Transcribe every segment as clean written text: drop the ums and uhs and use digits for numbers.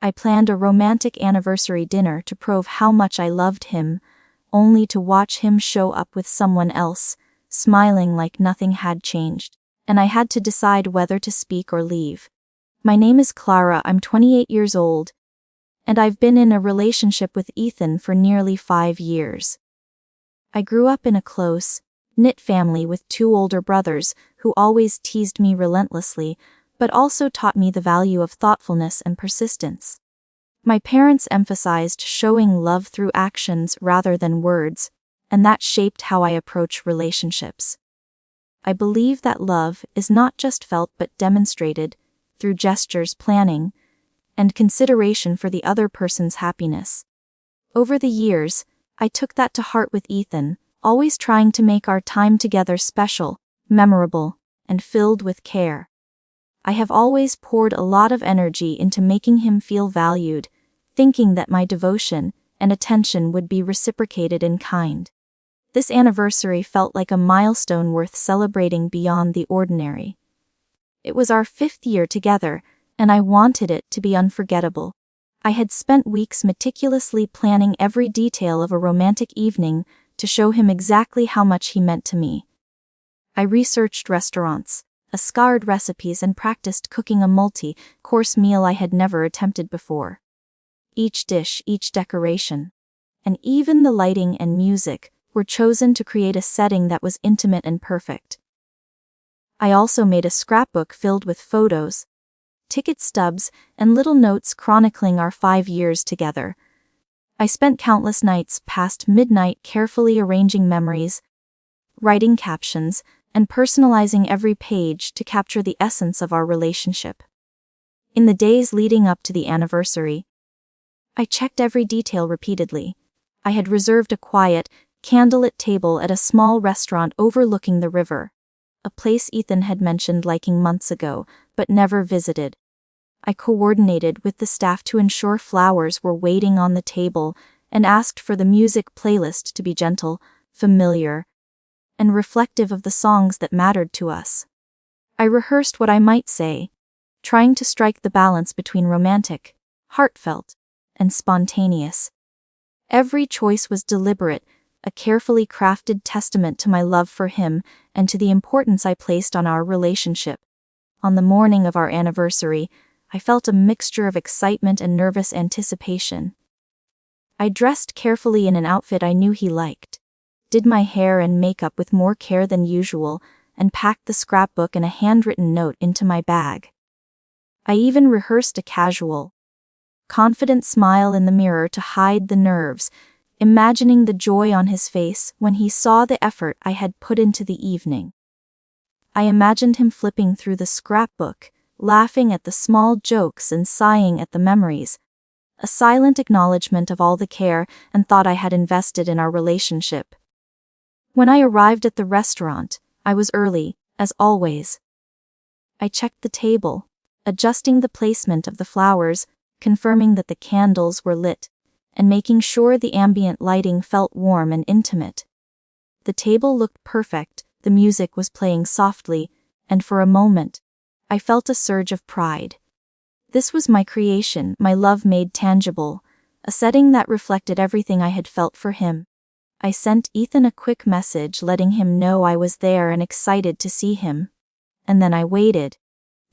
I planned a romantic anniversary dinner to prove how much I loved him, only to watch him show up with someone else, smiling like nothing had changed, and I had to decide whether to speak or leave. My name is Clara, I'm 28 years old, and I've been in a relationship with Ethan for nearly 5 years. I grew up in a close, knit family with 2 older brothers who always teased me relentlessly, but also taught me the value of thoughtfulness and persistence. My parents emphasized showing love through actions rather than words, and that shaped how I approach relationships. I believe that love is not just felt but demonstrated through gestures, planning, and consideration for the other person's happiness. Over the years, I took that to heart with Ethan, always trying to make our time together special, memorable, and filled with care. I have always poured a lot of energy into making him feel valued, thinking that my devotion and attention would be reciprocated in kind. This anniversary felt like a milestone worth celebrating beyond the ordinary. It was our 5th year together, and I wanted it to be unforgettable. I had spent weeks meticulously planning every detail of a romantic evening to show him exactly how much he meant to me. I researched restaurants, scoured recipes, and practiced cooking a multi-course meal I had never attempted before. Each dish, each decoration, and even the lighting and music were chosen to create a setting that was intimate and perfect. I also made a scrapbook filled with photos, ticket stubs, and little notes chronicling our 5 years together. I spent countless nights past midnight carefully arranging memories, writing captions, and personalizing every page to capture the essence of our relationship. In the days leading up to the anniversary, I checked every detail repeatedly. I had reserved a quiet, candlelit table at a small restaurant overlooking the river, a place Ethan had mentioned liking months ago, but never visited. I coordinated with the staff to ensure flowers were waiting on the table and asked for the music playlist to be gentle, familiar, and reflective of the songs that mattered to us. I rehearsed what I might say, trying to strike the balance between romantic, heartfelt, and spontaneous. Every choice was deliberate, a carefully crafted testament to my love for him and to the importance I placed on our relationship. On the morning of our anniversary, I felt a mixture of excitement and nervous anticipation. I dressed carefully in an outfit I knew he liked, did my hair and makeup with more care than usual, and packed the scrapbook and a handwritten note into my bag. I even rehearsed a casual, confident smile in the mirror to hide the nerves, imagining the joy on his face when he saw the effort I had put into the evening. I imagined him flipping through the scrapbook, laughing at the small jokes and sighing at the memories, a silent acknowledgement of all the care and thought I had invested in our relationship. When I arrived at the restaurant, I was early, as always. I checked the table, adjusting the placement of the flowers, confirming that the candles were lit, and making sure the ambient lighting felt warm and intimate. The table looked perfect, the music was playing softly, and for a moment, I felt a surge of pride. This was my creation, my love made tangible, a setting that reflected everything I had felt for him. I sent Ethan a quick message letting him know I was there and excited to see him. And then I waited,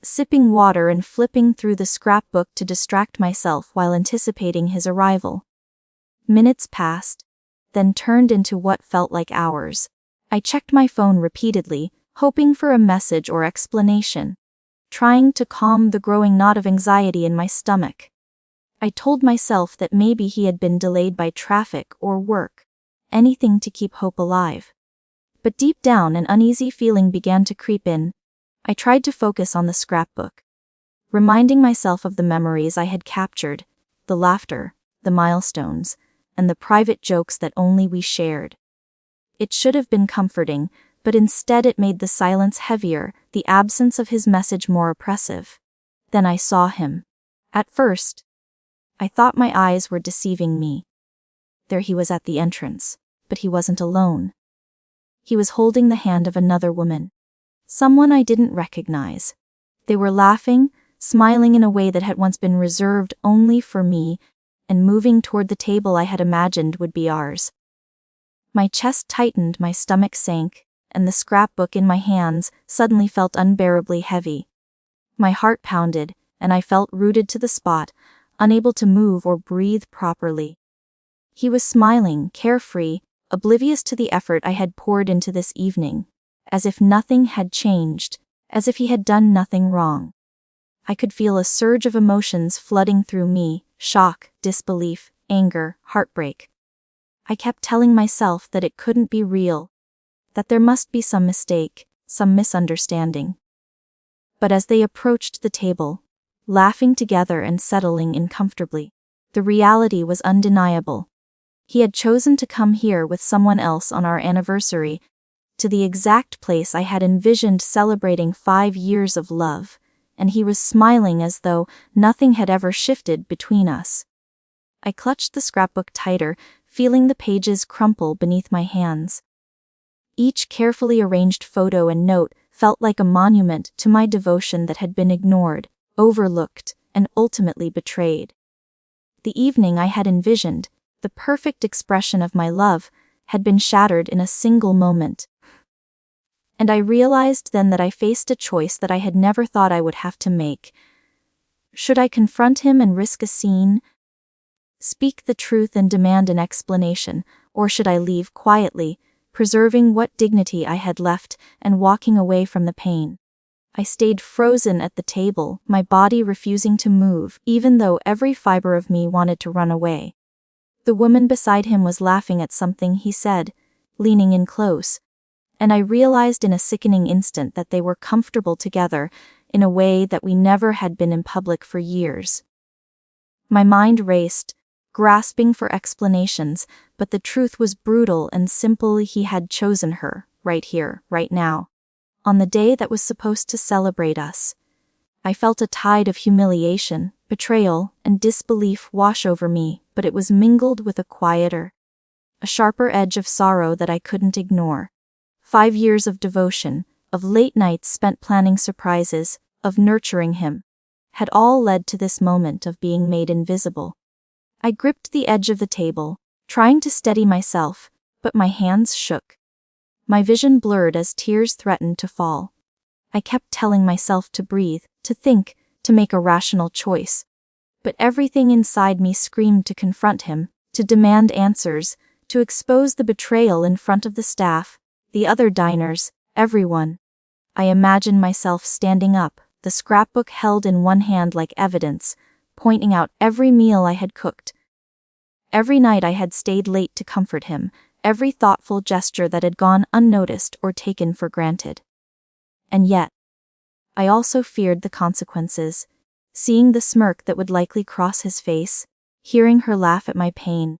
sipping water and flipping through the scrapbook to distract myself while anticipating his arrival. Minutes passed, then turned into what felt like hours. I checked my phone repeatedly, hoping for a message or explanation, trying to calm the growing knot of anxiety in my stomach. I told myself that maybe he had been delayed by traffic or work, anything to keep hope alive. But deep down an uneasy feeling began to creep in. I tried to focus on the scrapbook, reminding myself of the memories I had captured, the laughter, the milestones, and the private jokes that only we shared. It should have been comforting, but instead it made the silence heavier, the absence of his message more oppressive. Then I saw him. At first, I thought my eyes were deceiving me. There he was at the entrance, but he wasn't alone. He was holding the hand of another woman, someone I didn't recognize. They were laughing, smiling in a way that had once been reserved only for me, and moving toward the table I had imagined would be ours. My chest tightened, my stomach sank, and the scrapbook in my hands suddenly felt unbearably heavy. My heart pounded, and I felt rooted to the spot, unable to move or breathe properly. He was smiling, carefree, oblivious to the effort I had poured into this evening, as if nothing had changed, as if he had done nothing wrong. I could feel a surge of emotions flooding through me: shock, disbelief, anger, heartbreak. I kept telling myself that it couldn't be real, that there must be some mistake, some misunderstanding. But as they approached the table, laughing together and settling in comfortably, the reality was undeniable. He had chosen to come here with someone else on our anniversary, to the exact place I had envisioned celebrating 5 years of love, and he was smiling as though nothing had ever shifted between us. I clutched the scrapbook tighter, feeling the pages crumple beneath my hands. Each carefully arranged photo and note felt like a monument to my devotion that had been ignored, overlooked, and ultimately betrayed. The evening I had envisioned, the perfect expression of my love, had been shattered in a single moment. And I realized then that I faced a choice that I had never thought I would have to make. Should I confront him and risk a scene, speak the truth and demand an explanation, or should I leave quietly, preserving what dignity I had left and walking away from the pain? I stayed frozen at the table, my body refusing to move, even though every fiber of me wanted to run away. The woman beside him was laughing at something he said, leaning in close, and I realized in a sickening instant that they were comfortable together in a way that we never had been in public for years. My mind raced, grasping for explanations, but the truth was brutal and simple. He had chosen her, right here, right now, on the day that was supposed to celebrate us. I felt a tide of humiliation, betrayal, and disbelief wash over me, but it was mingled with a sharper edge of sorrow that I couldn't ignore. 5 years of devotion, of late nights spent planning surprises, of nurturing him, had all led to this moment of being made invisible. I gripped the edge of the table, trying to steady myself, but my hands shook. My vision blurred as tears threatened to fall. I kept telling myself to breathe, to think, to make a rational choice. But everything inside me screamed to confront him, to demand answers, to expose the betrayal in front of the staff, the other diners, everyone. I imagined myself standing up, the scrapbook held in one hand like evidence, pointing out every meal I had cooked, every night I had stayed late to comfort him, every thoughtful gesture that had gone unnoticed or taken for granted. And yet, I also feared the consequences, seeing the smirk that would likely cross his face, hearing her laugh at my pain,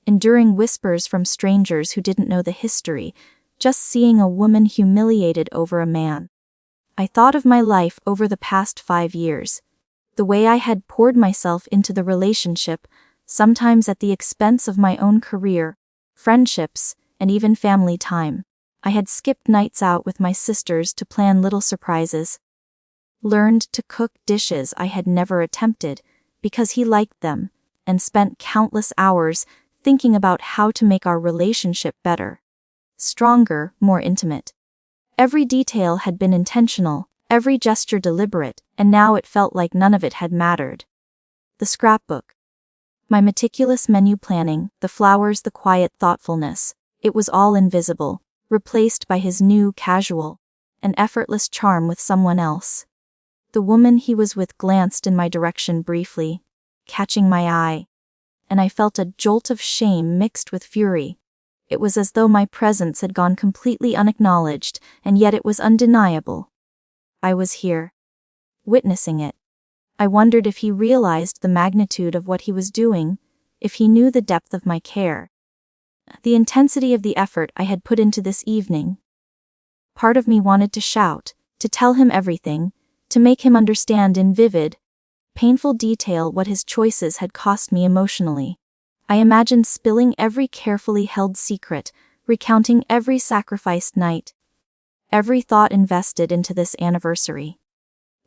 enduring whispers from strangers who didn't know the history, just seeing a woman humiliated over a man. I thought of my life over the past 5 years, the way I had poured myself into the relationship, sometimes at the expense of my own career, friendships, and even family time. I had skipped nights out with my sisters to plan little surprises, learned to cook dishes I had never attempted because he liked them, and spent countless hours thinking about how to make our relationship better, stronger, more intimate. Every detail had been intentional, every gesture deliberate, and now it felt like none of it had mattered. The scrapbook, my meticulous menu planning, the flowers, the quiet thoughtfulness, it was all invisible, replaced by his new, casual, and effortless charm with someone else. The woman he was with glanced in my direction briefly, catching my eye, and I felt a jolt of shame mixed with fury. It was as though my presence had gone completely unacknowledged, and yet it was undeniable. I was here, witnessing it. I wondered if he realized the magnitude of what he was doing, if he knew the depth of my care, the intensity of the effort I had put into this evening. Part of me wanted to shout, to tell him everything, to make him understand in vivid, painful detail what his choices had cost me emotionally. I imagined spilling every carefully held secret, recounting every sacrificed night, every thought invested into this anniversary.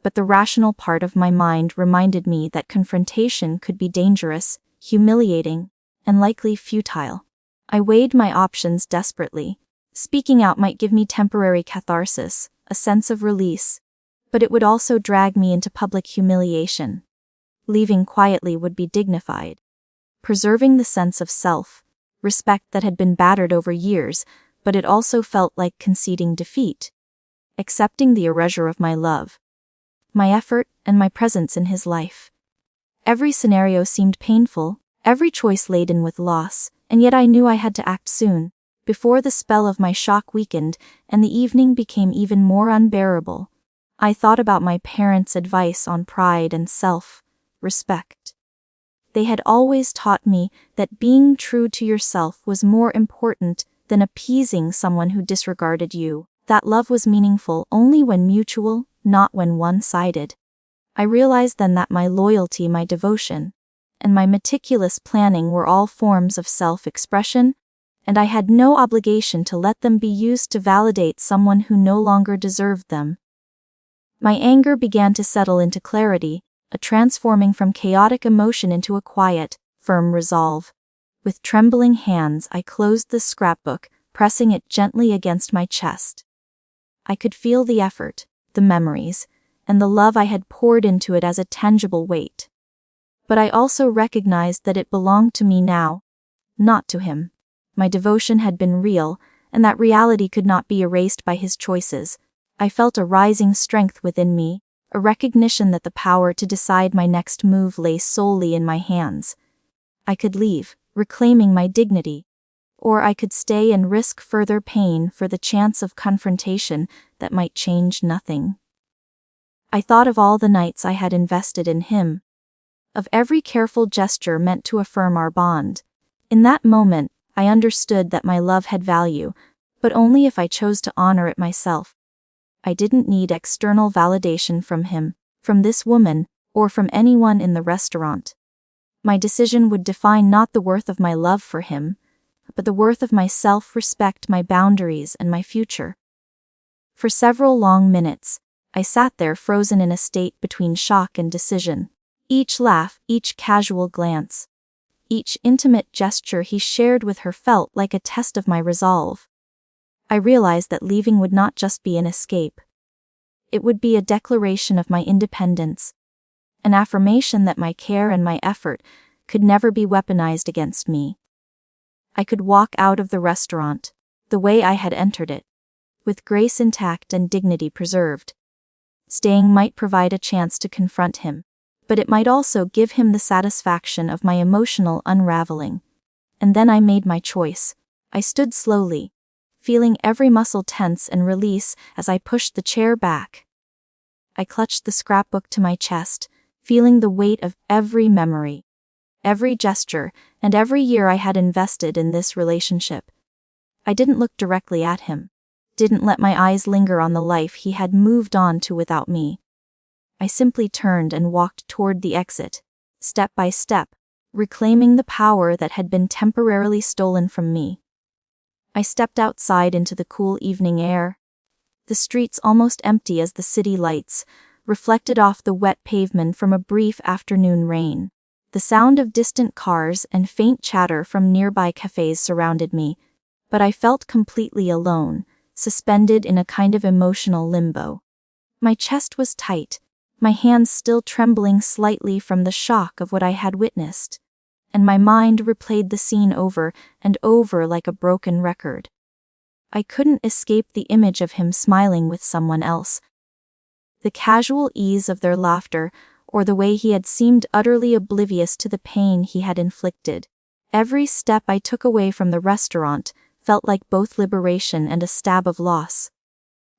but the rational part of my mind reminded me that confrontation could be dangerous, humiliating, and likely futile. I weighed my options desperately. Speaking out might give me temporary catharsis, a sense of release, but it would also drag me into public humiliation. Leaving quietly would be dignified. Preserving the sense of self-respect that had been battered over years, but it also felt like conceding defeat. Accepting the erasure of my love, my effort, and my presence in his life. Every scenario seemed painful, every choice laden with loss, and yet I knew I had to act soon, before the spell of my shock weakened and the evening became even more unbearable. I thought about my parents' advice on pride and self-respect. They had always taught me that being true to yourself was more important than appeasing someone who disregarded you, that love was meaningful only when mutual, not when one-sided. I realized then that my loyalty, my devotion, and my meticulous planning were all forms of self-expression, and I had no obligation to let them be used to validate someone who no longer deserved them. My anger began to settle into clarity, a transforming from chaotic emotion into a quiet, firm resolve. With trembling hands I closed the scrapbook, pressing it gently against my chest. I could feel the effort, the memories, and the love I had poured into it as a tangible weight. But I also recognized that it belonged to me now, not to him. My devotion had been real, and that reality could not be erased by his choices. I felt a rising strength within me, a recognition that the power to decide my next move lay solely in my hands. I could leave, reclaiming my dignity, or I could stay and risk further pain for the chance of confrontation that might change nothing. I thought of all the nights I had invested in him, of every careful gesture meant to affirm our bond. In that moment, I understood that my love had value, but only if I chose to honor it myself. I didn't need external validation from him, from this woman, or from anyone in the restaurant. My decision would define not the worth of my love for him, but the worth of my self-respect, my boundaries, and my future. For several long minutes, I sat there frozen in a state between shock and decision. Each laugh, each casual glance, each intimate gesture he shared with her felt like a test of my resolve. I realized that leaving would not just be an escape. It would be a declaration of my independence, an affirmation that my care and my effort could never be weaponized against me. I could walk out of the restaurant, the way I had entered it, with grace intact and dignity preserved. Staying might provide a chance to confront him, but it might also give him the satisfaction of my emotional unraveling. And then I made my choice. I stood slowly, feeling every muscle tense and release as I pushed the chair back. I clutched the scrapbook to my chest, feeling the weight of every memory, every gesture, and every year I had invested in this relationship. I didn't look directly at him, didn't let my eyes linger on the life he had moved on to without me. I simply turned and walked toward the exit, step by step, reclaiming the power that had been temporarily stolen from me. I stepped outside into the cool evening air. The streets almost empty as the city lights reflected off the wet pavement from a brief afternoon rain. The sound of distant cars and faint chatter from nearby cafes surrounded me, but I felt completely alone, suspended in a kind of emotional limbo. My chest was tight, my hands still trembling slightly from the shock of what I had witnessed, and my mind replayed the scene over and over like a broken record. I couldn't escape the image of him smiling with someone else. The casual ease of their laughter, or the way he had seemed utterly oblivious to the pain he had inflicted. Every step I took away from the restaurant felt like both liberation and a stab of loss.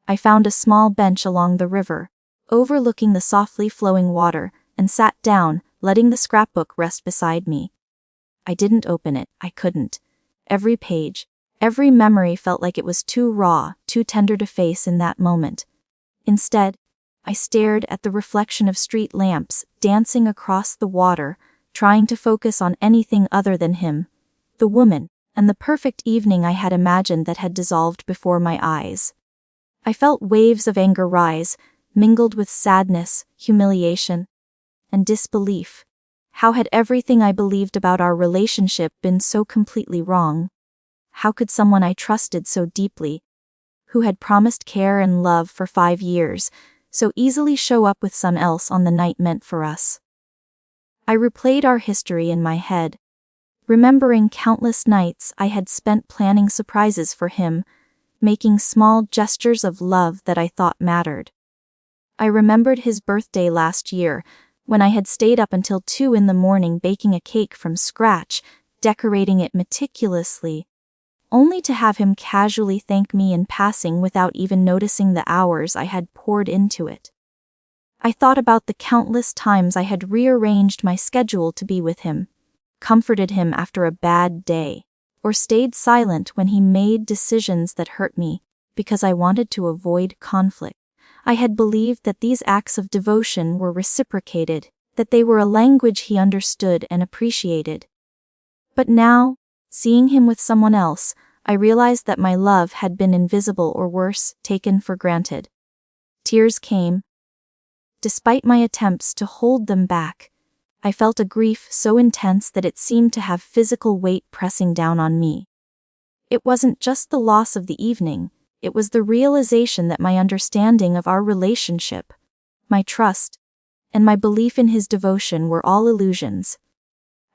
I found a small bench along the river, overlooking the softly flowing water, and sat down, letting the scrapbook rest beside me. I didn't open it, I couldn't. Every page, every memory felt like it was too raw, too tender to face in that moment. Instead, I stared at the reflection of street lamps dancing across the water, trying to focus on anything other than him, the woman, and the perfect evening I had imagined that had dissolved before my eyes. I felt waves of anger rise, mingled with sadness, humiliation, and disbelief. How had everything I believed about our relationship been so completely wrong? How could someone I trusted so deeply, who had promised care and love for 5 years, so easily show up with someone else on the night meant for us? I replayed our history in my head, remembering countless nights I had spent planning surprises for him, making small gestures of love that I thought mattered. I remembered his birthday last year, when I had stayed up until 2 in the morning baking a cake from scratch, decorating it meticulously, only to have him casually thank me in passing without even noticing the hours I had poured into it. I thought about the countless times I had rearranged my schedule to be with him, comforted him after a bad day, or stayed silent when he made decisions that hurt me, because I wanted to avoid conflict. I had believed that these acts of devotion were reciprocated, that they were a language he understood and appreciated. But now, seeing him with someone else, I realized that my love had been invisible or worse, taken for granted. Tears came. Despite my attempts to hold them back, I felt a grief so intense that it seemed to have physical weight pressing down on me. It wasn't just the loss of the evening, it was the realization that my understanding of our relationship, my trust, and my belief in his devotion were all illusions.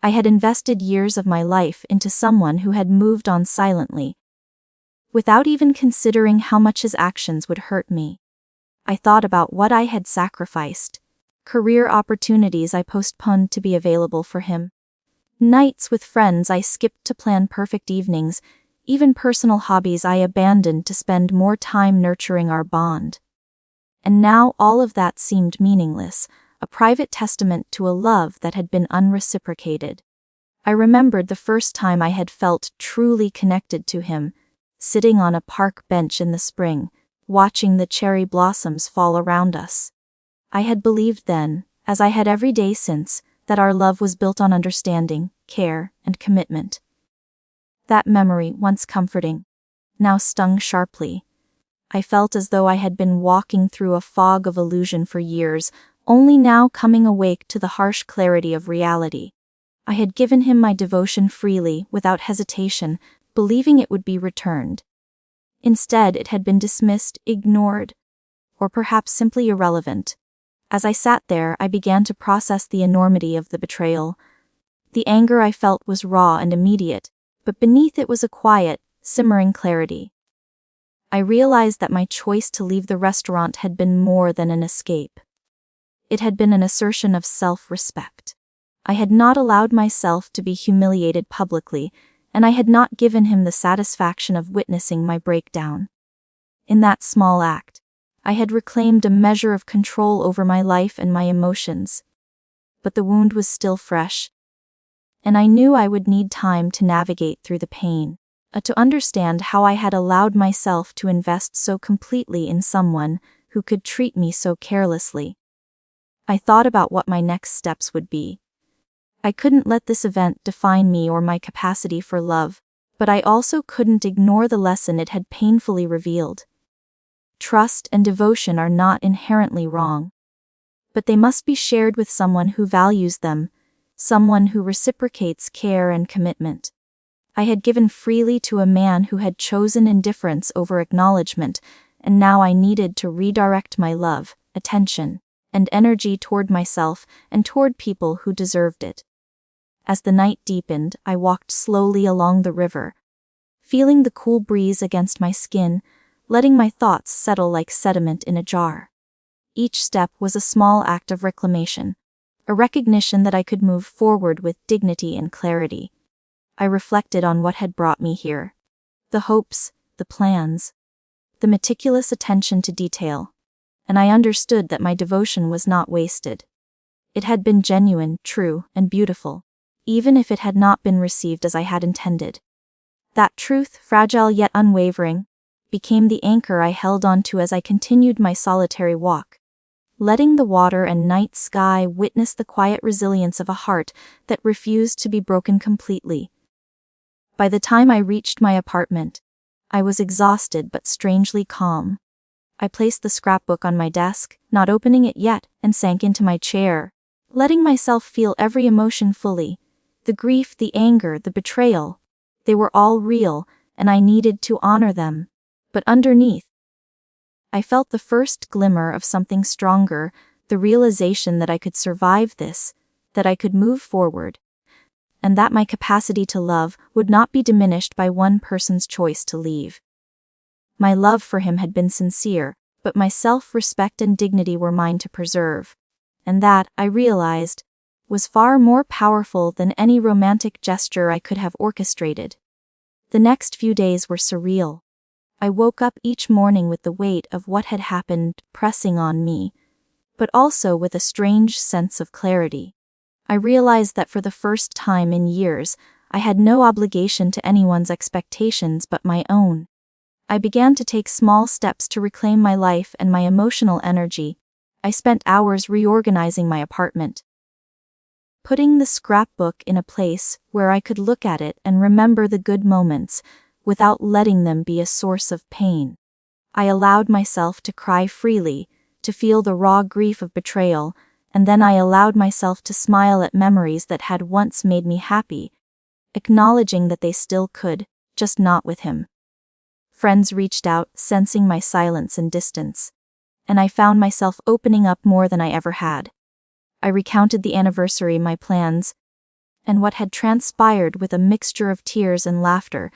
I had invested years of my life into someone who had moved on silently, without even considering how much his actions would hurt me. I thought about what I had sacrificed, career opportunities I postponed to be available for him, nights with friends I skipped to plan perfect evenings, even personal hobbies I abandoned to spend more time nurturing our bond. And now all of that seemed meaningless, a private testament to a love that had been unreciprocated. I remembered the first time I had felt truly connected to him, sitting on a park bench in the spring, watching the cherry blossoms fall around us. I had believed then, as I had every day since, that our love was built on understanding, care, and commitment. That memory, once comforting, now stung sharply. I felt as though I had been walking through a fog of illusion for years, only now coming awake to the harsh clarity of reality. I had given him my devotion freely, without hesitation, believing it would be returned. Instead, it had been dismissed, ignored, or perhaps simply irrelevant. As I sat there, I began to process the enormity of the betrayal. The anger I felt was raw and immediate, but beneath it was a quiet, simmering clarity. I realized that my choice to leave the restaurant had been more than an escape. It had been an assertion of self-respect. I had not allowed myself to be humiliated publicly, and I had not given him the satisfaction of witnessing my breakdown. In that small act, I had reclaimed a measure of control over my life and my emotions. But the wound was still fresh, and I knew I would need time to navigate through the pain, to understand how I had allowed myself to invest so completely in someone who could treat me so carelessly. I thought about what my next steps would be. I couldn't let this event define me or my capacity for love, but I also couldn't ignore the lesson it had painfully revealed. Trust and devotion are not inherently wrong, but they must be shared with someone who values them, someone who reciprocates care and commitment. I had given freely to a man who had chosen indifference over acknowledgement, and now I needed to redirect my love, attention, and energy toward myself and toward people who deserved it. As the night deepened, I walked slowly along the river, feeling the cool breeze against my skin, letting my thoughts settle like sediment in a jar. Each step was a small act of reclamation, a recognition that I could move forward with dignity and clarity. I reflected on what had brought me here. The hopes, the plans, the meticulous attention to detail, and I understood that my devotion was not wasted. It had been genuine, true, and beautiful, even if it had not been received as I had intended. That truth, fragile yet unwavering, became the anchor I held onto as I continued my solitary walk, letting the water and night sky witness the quiet resilience of a heart that refused to be broken completely. By the time I reached my apartment, I was exhausted but strangely calm. I placed the scrapbook on my desk, not opening it yet, and sank into my chair, letting myself feel every emotion fully. The grief, the anger, the betrayal. They were all real, and I needed to honor them. But underneath, I felt the first glimmer of something stronger, the realization that I could survive this, that I could move forward, and that my capacity to love would not be diminished by one person's choice to leave. My love for him had been sincere, but my self-respect and dignity were mine to preserve. And that, I realized, was far more powerful than any romantic gesture I could have orchestrated. The next few days were surreal. I woke up each morning with the weight of what had happened pressing on me, but also with a strange sense of clarity. I realized that for the first time in years, I had no obligation to anyone's expectations but my own. I began to take small steps to reclaim my life and my emotional energy. I spent hours reorganizing my apartment, putting the scrapbook in a place where I could look at it and remember the good moments, without letting them be a source of pain. I allowed myself to cry freely, to feel the raw grief of betrayal, and then I allowed myself to smile at memories that had once made me happy, acknowledging that they still could, just not with him. Friends reached out, sensing my silence and distance, and I found myself opening up more than I ever had. I recounted the anniversary, my plans, and what had transpired with a mixture of tears and laughter,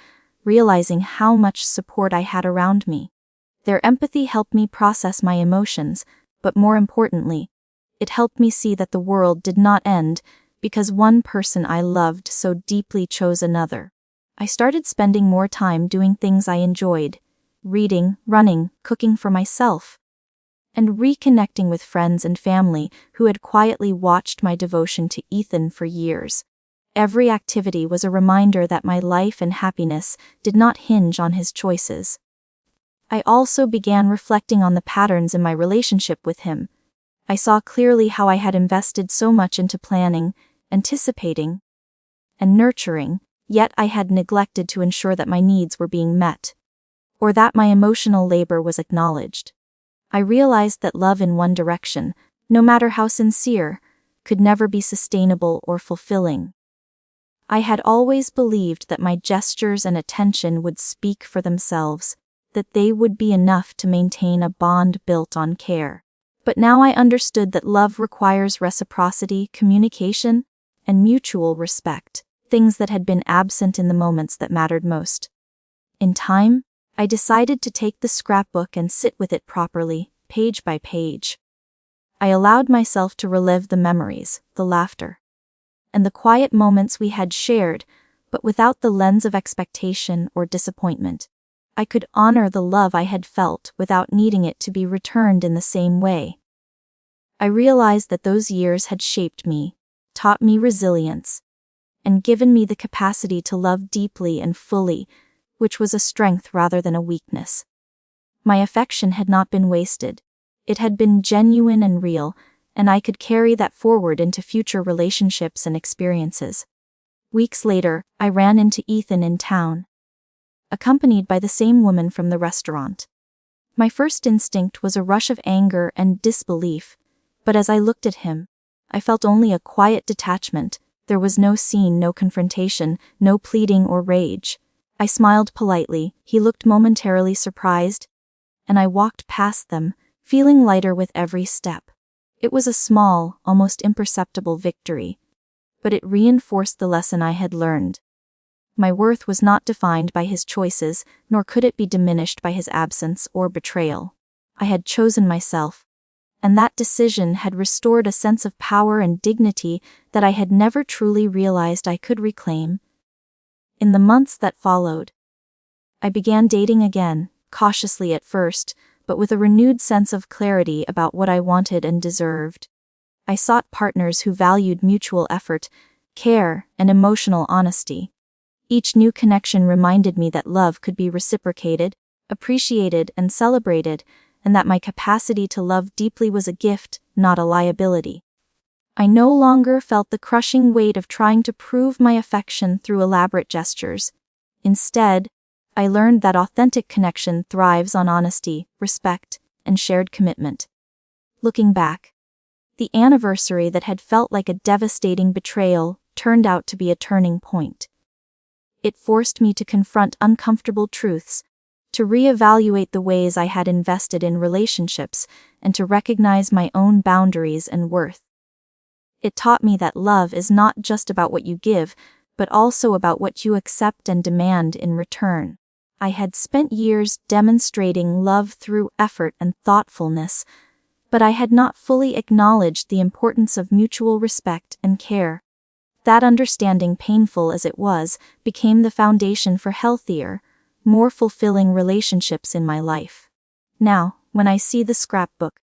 realizing how much support I had around me. Their empathy helped me process my emotions, but more importantly, it helped me see that the world did not end because one person I loved so deeply chose another. I started spending more time doing things I enjoyed, reading, running, cooking for myself, and reconnecting with friends and family who had quietly watched my devotion to Ethan for years. Every activity was a reminder that my life and happiness did not hinge on his choices. I also began reflecting on the patterns in my relationship with him. I saw clearly how I had invested so much into planning, anticipating, and nurturing, yet I had neglected to ensure that my needs were being met, or that my emotional labor was acknowledged. I realized that love in one direction, no matter how sincere, could never be sustainable or fulfilling. I had always believed that my gestures and attention would speak for themselves, that they would be enough to maintain a bond built on care. But now I understood that love requires reciprocity, communication, and mutual respect, things that had been absent in the moments that mattered most. In time, I decided to take the scrapbook and sit with it properly, page by page. I allowed myself to relive the memories, the laughter, and the quiet moments we had shared, but without the lens of expectation or disappointment. I could honor the love I had felt without needing it to be returned in the same way. I realized that those years had shaped me, taught me resilience, and given me the capacity to love deeply and fully, which was a strength rather than a weakness. My affection had not been wasted. It had been genuine and real, and I could carry that forward into future relationships and experiences. Weeks later, I ran into Ethan in town, accompanied by the same woman from the restaurant. My first instinct was a rush of anger and disbelief, but as I looked at him, I felt only a quiet detachment. There was no scene, no confrontation, no pleading or rage. I smiled politely, he looked momentarily surprised, and I walked past them, feeling lighter with every step. It was a small, almost imperceptible victory, but it reinforced the lesson I had learned. My worth was not defined by his choices, nor could it be diminished by his absence or betrayal. I had chosen myself, and that decision had restored a sense of power and dignity that I had never truly realized I could reclaim. In the months that followed, I began dating again, cautiously at first, but with a renewed sense of clarity about what I wanted and deserved. I sought partners who valued mutual effort, care, and emotional honesty. Each new connection reminded me that love could be reciprocated, appreciated, and celebrated, and that my capacity to love deeply was a gift, not a liability. I no longer felt the crushing weight of trying to prove my affection through elaborate gestures. Instead, I learned that authentic connection thrives on honesty, respect, and shared commitment. Looking back, the anniversary that had felt like a devastating betrayal turned out to be a turning point. It forced me to confront uncomfortable truths, to reevaluate the ways I had invested in relationships, and to recognize my own boundaries and worth. It taught me that love is not just about what you give, but also about what you accept and demand in return. I had spent years demonstrating love through effort and thoughtfulness, but I had not fully acknowledged the importance of mutual respect and care. That understanding, painful as it was, became the foundation for healthier, more fulfilling relationships in my life. Now, when I see the scrapbook,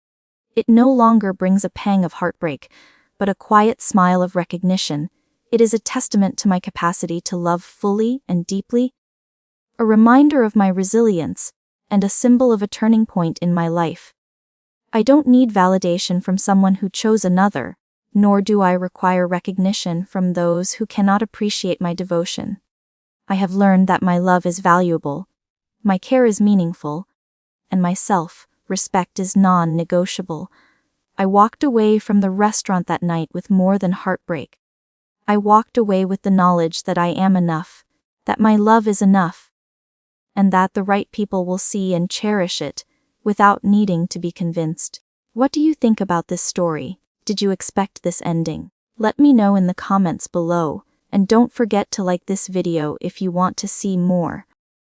it no longer brings a pang of heartbreak, but a quiet smile of recognition. It is a testament to my capacity to love fully and deeply, a reminder of my resilience, and a symbol of a turning point in my life. I don't need validation from someone who chose another, nor do I require recognition from those who cannot appreciate my devotion. I have learned that my love is valuable, my care is meaningful, and my self-respect is non-negotiable. I walked away from the restaurant that night with more than heartbreak. I walked away with the knowledge that I am enough, that my love is enough, and that the right people will see and cherish it, without needing to be convinced. What do you think about this story? Did you expect this ending? Let me know in the comments below, and don't forget to like this video if you want to see more.